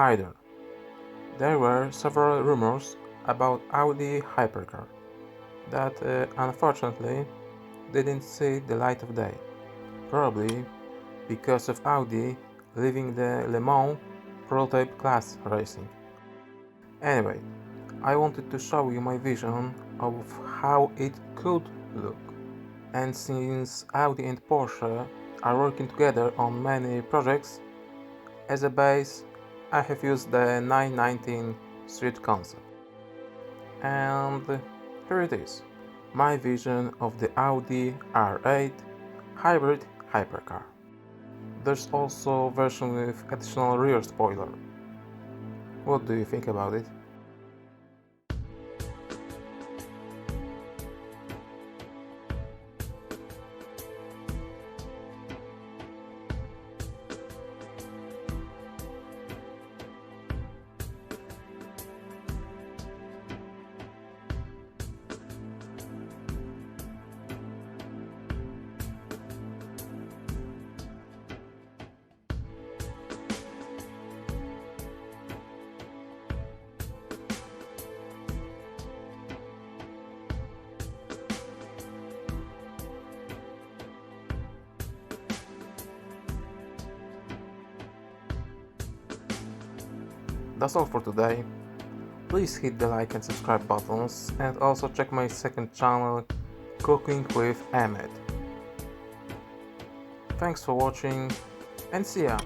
Hi there. There were several rumors about Audi Hypercar that unfortunately didn't see the light of day. Probably because of Audi leaving the Le Mans prototype class racing. Anyway, I wanted to show you my vision of how it could look. And since Audi and Porsche are working together on many projects, as a base I have used the 919 street concept. And here it is, my vision of the Audi R8 hybrid hypercar. There's also a version with additional rear spoiler. What do you think about it? That's all for today. Please hit the like and subscribe buttons and also check my second channel, Cooking with Emet. Thanks for watching and see ya!